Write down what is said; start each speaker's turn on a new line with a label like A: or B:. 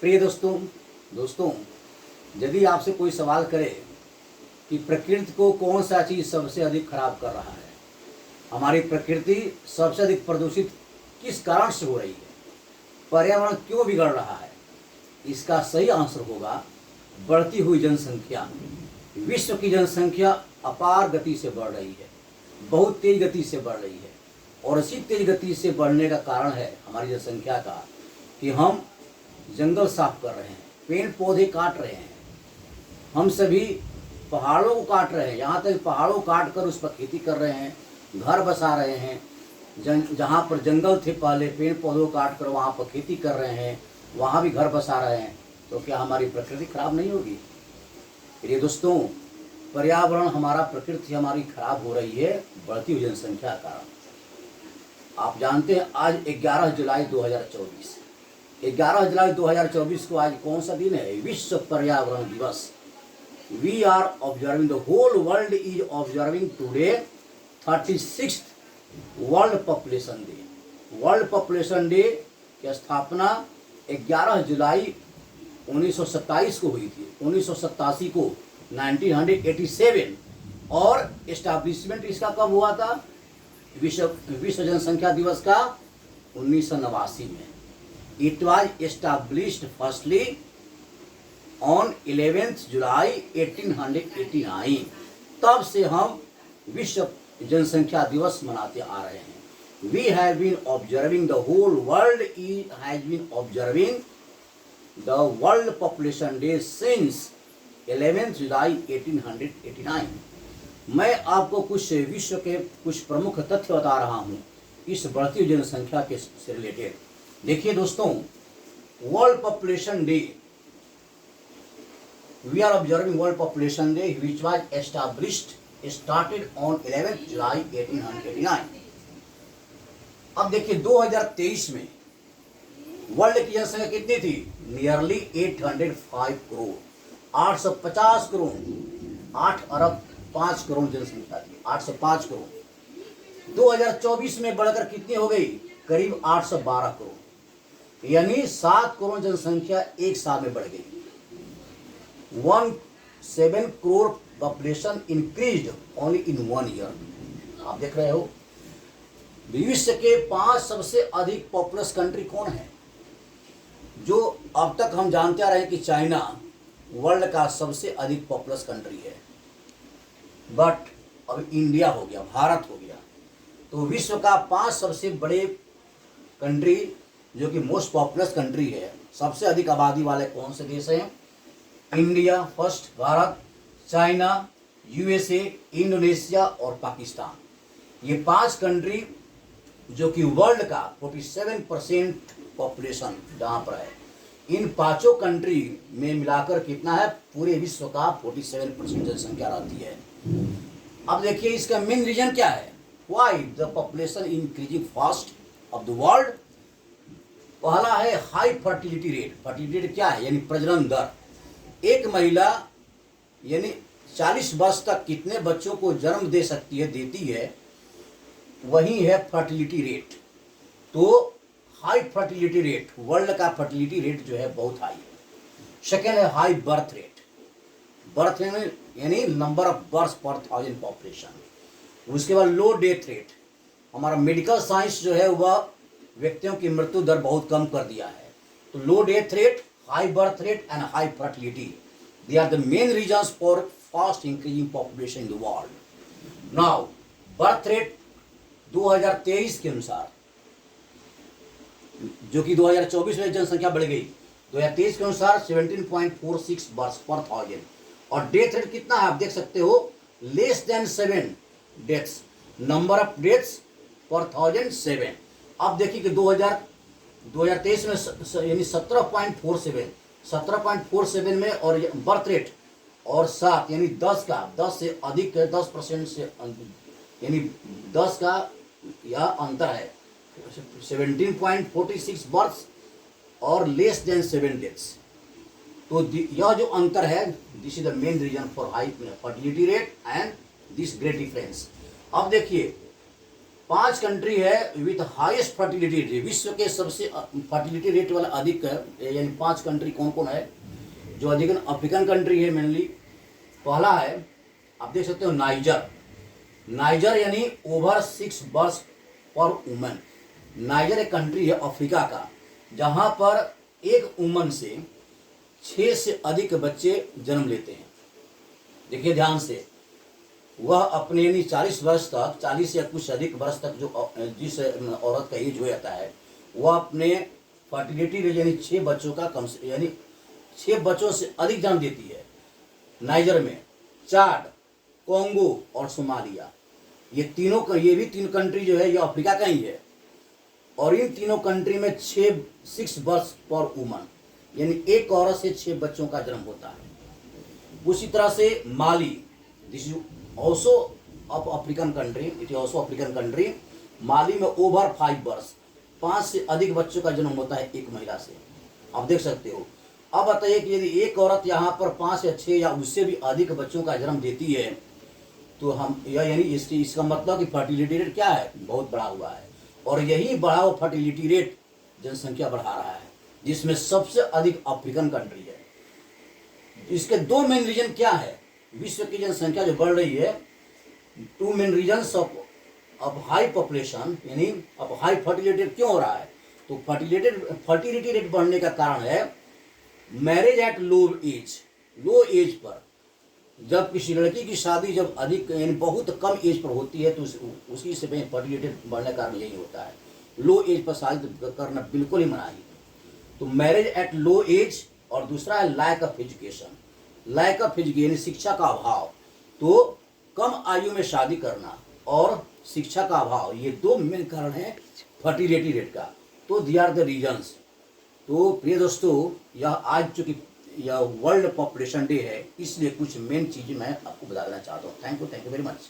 A: प्रिय दोस्तों यदि आपसे कोई सवाल करे कि प्रकृति को कौन सा चीज़ सबसे अधिक खराब कर रहा है, हमारी प्रकृति सबसे अधिक प्रदूषित किस कारण से हो रही है, पर्यावरण क्यों बिगड़ रहा है, इसका सही आंसर होगा बढ़ती हुई जनसंख्या। विश्व की जनसंख्या अपार गति से बढ़ रही है, बहुत तेज गति से बढ़ रही है। और इसी तेज गति से बढ़ने का कारण है हमारी जनसंख्या का कि हम जंगल साफ कर रहे हैं, पेड़ पौधे काट रहे हैं, हम सभी पहाड़ों को काट रहे हैं। यहाँ तक पहाड़ों काट कर उस पर खेती कर रहे हैं, घर बसा रहे हैं। जहाँ पर जंगल थे पहले, पेड़ पौधों काट कर वहाँ पर खेती कर रहे हैं, वहाँ भी घर बसा रहे हैं। तो क्या हमारी प्रकृति खराब नहीं होगी? ये दोस्तों, पर्यावरण हमारा, प्रकृति हमारी खराब हो रही है बढ़ती हुई जनसंख्या का कारण। आप जानते हैं आज 11 जुलाई 2024, 11 जुलाई 2024 को आज कौन सा दिन है? विश्व पर्यावरण दिवस। We are observing, the whole world is observing today 36th world population day. World population day की स्थापना 11 जुलाई 1927 को हुई थी, 1987 को 1987। और एस्टैब्लिशमेंट इसका कब हुआ था? विश्व जनसंख्या दिवस का 1989 में। It was established firstly on 11th July 1889। तब से हम विश्व जनसंख्या दिवस मनाते आ रहे हैं। We have been observing, the whole world has been observing the world population day since 11th July 1889। मैं आपको कुछ विश्व के कुछ प्रमुख तथ्य बता रहा हूँ इस बढ़ती हुई जनसंख्या के से रिलेटेड। देखिए दोस्तों, world population day, we are observing world population day which was established started on 11th July 1889। अब देखिए 2023 में वर्ल्ड की जनसंख्या कितनी थी? नियरली 805 करोड़, 850 करोड़, 8 अरब 5 करोड़ जनसंख्या थी, 805 करोड़। 2024 में बढ़कर कितनी हो गई? करीब 812 करोड़, यानी 7 करोड़ जनसंख्या एक साल में बढ़ गई। 17 crore population increased only in 1 year. आप देख रहे हो विश्व के 5 सबसे अधिक पॉपुलस कंट्री कौन है? जो अब तक हम जानते आ रहे हैं कि चाइना वर्ल्ड का सबसे अधिक पॉपुलस कंट्री है, बट अब इंडिया हो गया, भारत हो गया। तो विश्व का 5 सबसे बड़े कंट्री जो कि मोस्ट पॉपुलस कंट्री है, सबसे अधिक आबादी वाले कौन से देश हैं? India first, Bharat, China, USA, Indonesia और पाकिस्तान। ये 5 कंट्री जो कि वर्ल्ड का 47% पॉपुलेशन जहाँ पर है, इन 5 कंट्री में मिलाकर कितना है? पूरे विश्व का 47% जनसंख्या रहती है। अब देखिए इसका मेन रीजन क्या है? Why the population increasing fast of the world? पहला है high fertility rate. Fertility rate क्या है? यानी प्रजनन दर। एक महिला यानी 40 वर्ष तक कितने बच्चों को जन्म दे सकती है, देती है, वही है फर्टिलिटी रेट। तो हाई फर्टिलिटी रेट, वर्ल्ड का फर्टिलिटी रेट जो है बहुत हाई है। सेकेंड है हाई बर्थ रेट। बर्थ यानी नंबर ऑफ बर्थ पर 1000 पॉपुलेशन। उसके बाद लो डेथ रेट। हमारा मेडिकल साइंस जो है वह व्यक्तियों की मृत्यु दर बहुत कम कर दिया है। तो low death rate, high birth rate and high fertility, they are the main reasons for fast increasing population in the world. Now birth rate 2023 के अनुसार, जो कि 2024 में जनसंख्या बढ़ गई, 2023 के अनुसार 17.46 बर्थ पर 1000। और डेथ रेट कितना है? आप देख सकते हो, less than 7 deaths, number of deaths पर 1000 7। अब देखिए कि 2023 में यानी 17.47 में, और बर्थ रेट और 7 यानी 10 से अधिक है, 10% से यानी 10 का यह अंतर है। 17.46 बर्थ और लेस देन 7 डेथ्स। तो यह जो अंतर है, this is the main reason for high fertility rate and this great difference. अब देखिए 5 कंट्री है विथ हाईएस्ट फर्टिलिटी रेट, विश्व के सबसे फर्टिलिटी रेट वाला अधिक है, यानी 5 कंट्री कौन कौन है जो अधिक अफ्रीकन कंट्री है मेनली। पहला है, आप देख सकते हो, नाइजर। नाइजर यानी ओवर 6 बर्थ पर वुमन। नाइजर एक कंट्री है अफ्रीका का जहां पर एक वुमन से 6 से अधिक बच्चे जन्म लेते हैं। देखिए ध्यान से, वह अपने यानी 40 वर्ष तक, 40 या कुछ अधिक वर्ष तक जो जिस औरत का एज हो जाता है, वह अपने फर्टिलिटी रेट यानी 6 बच्चों का कम से यानी 6 बच्चों से अधिक जन्म देती है। नाइजर में चाड, कोंगो और सोमालिया, ये भी 3 कंट्री जो है ये अफ्रीका का ही है। और इन तीनों कंट्री में 6 बर्थ पर वुमन, यानी एक औरत से 6 बच्चों का जन्म होता है। उसी तरह से Mali, this is also of African country, it is also African country. Mali में ओवर 5 बर्थ, 5 से अधिक बच्चों का जन्म होता है एक महिला से। आप देख सकते हो। अब बताइए कि यदि एक औरत यहाँ पर 5 या 6 या उससे भी अधिक बच्चों का जन्म देती है तो हम यानी इसका मतलब कि फर्टिलिटी रेट क्या है, बहुत बढ़ा हुआ है। और यही बढ़ा हुआ फर्टिलिटी रेट जनसंख्या बढ़ा रहा है, जिसमें सबसे अधिक अफ्रीकन कंट्री है। इसके 2 मेन रीजन क्या है, विश्व की जनसंख्या जो बढ़ रही है, 2 main reasons of high population यानी अब हाई फर्टिलिटी रेट क्यों हो रहा है। तो फर्टिलिटी रेट बढ़ने का कारण है marriage at low as per. जब किसी लड़की की शादी जब अधिक यानी बहुत कम एज पर होती है तो उसी से फर्टिलिटी बढ़ने का कारण यही होता है। लो एज पर शादी करना बिल्कुल ही मनाही। तो मैरिज एट लो एज, और दूसरा है लैक ऑफ एजुकेशन यानी शिक्षा का अभाव। तो कम आयु में शादी करना और शिक्षा का अभाव, ये 2 मेन कारण है फर्टिलिटी रेट का। तो दे आर द रीजन्स। तो प्रिय दोस्तों, यह आज चूंकि यह वर्ल्ड पॉपुलेशन डे है, इसलिए कुछ मेन चीज़ें मैं आपको बता देना चाहता हूँ। Thank you very much.